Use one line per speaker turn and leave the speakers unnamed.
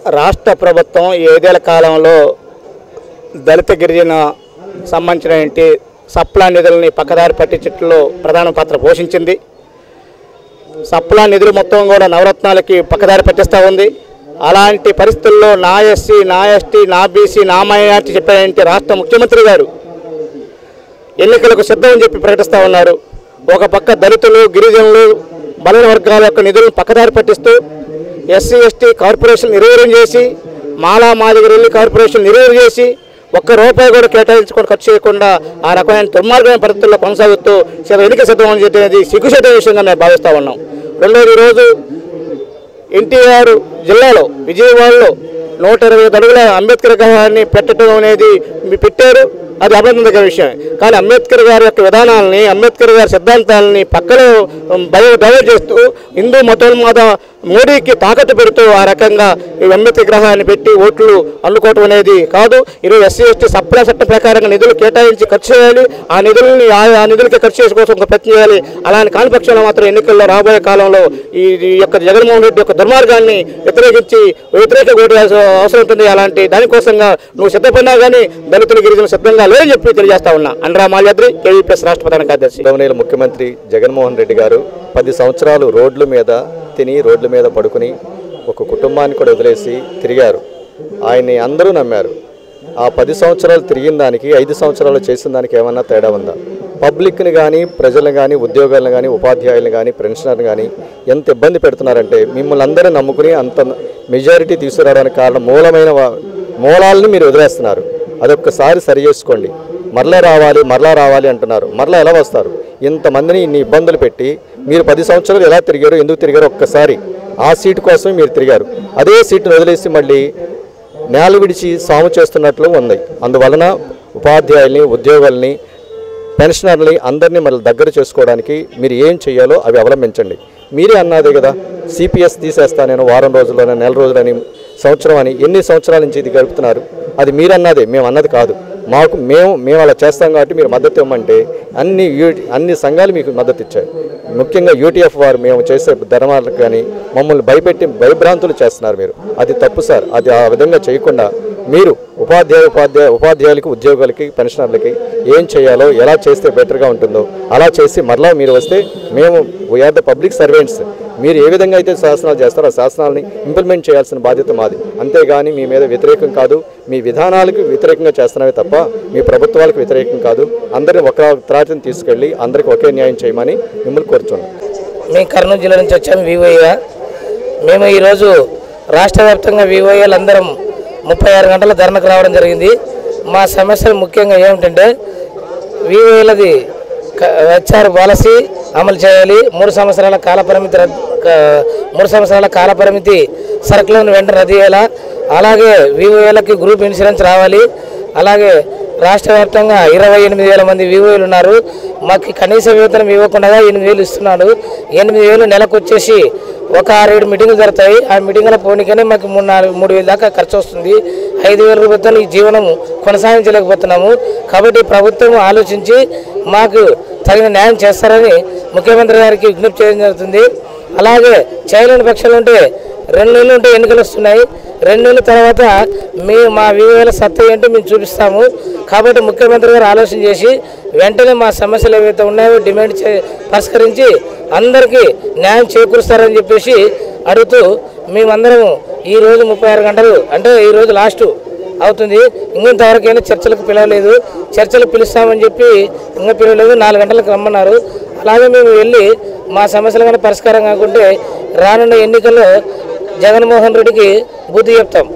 రాష్ట్ర ప్రభుత్వం 5 ఏళ్ల కాలంలో దళిత గిరిజన సంబంధించిన సప్లా నిధులని పక్కదారి పట్టించడంలో ప్రధాన పాత్ర పోషించింది. సప్లా నిధులు మొత్తం కూడా నవరత్నాలకి పక్కదారి పట్టిస్తూ ఉంది. అలాంటి పరిస్థితుల్లో నా ఎస్సీ, నా ఎస్టీ, నా బీసీ, నా మైనార్టీ చెప్పారంటే రాష్ట్ర ముఖ్యమంత్రి గారు ఎన్నికలకు సిద్ధమని చెప్పి ప్రకటిస్తూ ఉన్నారు. ఒక పక్క దళితులు, గిరిజనులు, బలైన వర్గాల యొక్క నిధులను పక్కదారి పట్టిస్తూ ఎస్సీ, ఎస్టీ కార్పొరేషన్ నిర్వీర్యం చేసి, మాలా మాదిగరెల్లి కార్పొరేషన్ నిర్వీర్యం చేసి, ₹1 కూడా కేటాయించుకొని ఖర్చు చేయకుండా ఆ రకమైన దుర్మార్గమైన పరిస్థితుల్లో కొనసాగుతూ ఎన్నిక సిద్ధమని చెప్పేది సిగ్గుచేట విషయంగా మేము భావిస్తూ ఉన్నాం. రెండోది, ఈరోజు ఎన్టీఆర్ జిల్లాలో విజయవాడలో 125 అడుగుల అంబేద్కర్ విగ్రహాన్ని పెట్టడం అనేది పెట్టారు. అది అభినందనకర విషయం. కానీ అంబేద్కర్ గారి యొక్క విధానాలని, అంబేద్కర్ గారి సిద్ధాంతాలని పక్కలో డైవర్ట్ చేస్తూ హిందూ మతోన్మాద మోడీకి తాకట్టు పెడుతూ ఆ రకంగా ఈ అంబేద్కర్ విగ్రహాన్ని పెట్టి ఓట్లు అందుకోవటం అనేది కాదు. ఈరోజు ఎస్సీ, ఎస్టీ సప్లా చట్టం ప్రకారంగా నిధులు కేటాయించి ఖర్చు చేయాలి. ఆ నిధులకి ఖర్చు చేసుకోవడం ప్రయత్నం చేయాలి. అలాంటి కాని పక్షంలో మాత్రం ఎన్నికల్లో రాబోయే కాలంలో ఈ యొక్క జగన్మోహన్ రెడ్డి యొక్క దుర్మార్గాన్ని వ్యతిరేక ఓటు అవసరం ఉంటుంది. అలాంటి దానికోసంగా నువ్వు సిద్ధపడినా కానీ దళితులు, గిరిజనులు సిద్ధంగా లేదని చెప్పి తెలియజేస్తా ఉన్నా. అండ్రా మాల్యాద్రి, కేవీపీఎస్ రాష్ట్ర ప్రధాన కార్యదర్శి.
గౌరవనీయులు ముఖ్యమంత్రి జగన్మోహన్ రెడ్డి గారు 10 సంవత్సరాలు రోడ్ల మీద తిని, రోడ్ల మీద పడుకుని ఒక కుటుంబాన్ని కూడా వదిలేసి తిరిగారు. ఆయన్ని అందరూ నమ్మారు. ఆ 10 సంవత్సరాలు తిరిగిన దానికి 5 సంవత్సరాలు చేసిన దానికి ఏమన్నా తేడా ఉందా? పబ్లిక్ని కానీ, ప్రజలను కానీ, ఉద్యోగాలను కానీ, ఉపాధ్యాయులను కానీ, పెన్షనర్ని కానీ ఎంత ఇబ్బంది పెడుతున్నారంటే మిమ్మల్ని అందరూ నమ్ముకుని అంత మెజారిటీ తీసుకురావడానికి కారణం మూలాలని మీరు వదిలేస్తున్నారు. అదొక్కసారి సరి చేసుకోండి. మరలా రావాలి అంటున్నారు. మరలా ఎలా వస్తారు? ఇంతమందిని ఇన్ని ఇబ్బందులు పెట్టి మీరు 10 సంవత్సరాలు ఎలా తిరిగారు, ఎందుకు తిరిగారు? ఒక్కసారి ఆ సీటు కోసమే మీరు తిరిగారు. అదే సీటును వదిలేసి మళ్ళీ నేల విడిచి సాము చేస్తున్నట్లు ఉంది. అందువలన ఉపాధ్యాయుల్ని, ఉద్యోగుల్ని, పెన్షనర్ని అందరినీ మళ్ళీ దగ్గర చేసుకోవడానికి మీరు ఏం చేయాలో అవి అవలంబించండి. మీరే అన్నదే కదా, సిపిఎస్ తీసేస్తా నేను వారం రోజుల్లోనే, నెల రోజులని, సంవత్సరం అని ఎన్ని సంవత్సరాల నుంచి ఇది గడుపుతున్నారు? అది మీరన్నదే, మేము అన్నది కాదు. మేము అలా చేస్తాం కాబట్టి మీరు మద్దతు ఇవ్వమంటే అన్ని సంఘాలు మీకు మద్దతు ఇచ్చాయి. ముఖ్యంగా యూటీఎఫ్ వారు మేము చేసే ధర్మాలకు కానీ మమ్మల్ని భయభ్రాంతులు చేస్తున్నారు. మీరు అది తప్పు సార్. అది ఆ విధంగా చేయకుండా మీరు ఉపాధ్యాయులకి, ఉద్యోగులకి, పెన్షనర్లకి ఏం చేయాలో, ఎలా చేస్తే బెటర్గా ఉంటుందో అలా చేసి మరలా మీరు వస్తే మేము వీఆర్ ద పబ్లిక్ సర్వెంట్స్. మీరు ఏ విధంగా అయితే శాసనాలు చేస్తారో ఆ శాసనాలని ఇంప్లిమెంట్ చేయాల్సిన బాధ్యత మాది. అంతేగాని మీ మీద వ్యతిరేకం కాదు, మీ విధానాలకు వ్యతిరేకంగా చేస్తున్నామే తప్ప మీ ప్రభుత్వాలకు వ్యతిరేకం కాదు. అందరినీ ఒక త్రాటిని తీసుకెళ్ళి అందరికీ ఒకే న్యాయం చేయమని మిమ్మల్ని కోరుచున్నాం.
మేము కర్నూలు జిల్లా నుంచి వచ్చాము, వివోఏగా. మేము ఈరోజు రాష్ట్ర వ్యాప్తంగా వివోఏలు అందరం 36 గంటల ధర్నాకు రావడం జరిగింది. మా సమస్యలు ముఖ్యంగా ఏమిటంటే వివోఏలది హెచ్ఆర్ పాలసీ అమలు చేయాలి. 3 సంవత్సరాల కాలపరిమితి సర్కులను వెంటనే రద్దు చేయాలా. అలాగే వివోఏలకి గ్రూప్ ఇన్సూరెన్స్ రావాలి. అలాగే రాష్ట్ర వ్యాప్తంగా 28,000 మంది వివోఏలు ఉన్నారు. మాకు కనీస వేతనం ఇవ్వకుండా 8,000 ఇస్తున్నాడు. 8,000 నెలకు వచ్చేసి ఒక 6-7 మీటింగులు జరుగుతాయి. ఆ మీటింగుల పోనీకనే మాకు 3,000 దాకా ఖర్చు వస్తుంది. 5,000 రూపాయలతో ఈ జీవనం కొనసాగించలేకపోతున్నాము. కాబట్టి ప్రభుత్వం ఆలోచించి మాకు తగిన న్యాయం చేస్తారని ముఖ్యమంత్రి గారికి విజ్ఞప్తి చేయడం జరుగుతుంది. అలాగే చేయలేని పక్షాలు ఉంటే 2 నెలలు ఉంటే ఎన్నికలు వస్తున్నాయి. 2 నెలల తర్వాత మా వివోఏల సత్తా ఏంటో మేము చూపిస్తాము. కాబట్టి ముఖ్యమంత్రి గారు ఆలోచన చేసి వెంటనే మా సమస్యలు ఏవైతే ఉన్నాయో డిమాండ్ పరిష్కరించి అందరికీ న్యాయం చేకూరుస్తారని చెప్పేసి అడుగుతూ మేమందరం ఈరోజు 36 గంటలు అంటే ఈరోజు లాస్ట్ అవుతుంది. ఇంతవరకైనా చర్చలకు పిలవలేదు. చర్చలు పిలుస్తామని చెప్పి ఇంకా పిలవలేదు. 4 గంటలకు రమ్మన్నారు. అలాగే మేము వెళ్ళి మా సమస్యలు కానీ పరిష్కారం కాకుంటే రానున్న ఎన్నికల్లో జగన్మోహన్ రెడ్డికి బుద్ధి చెప్తాం.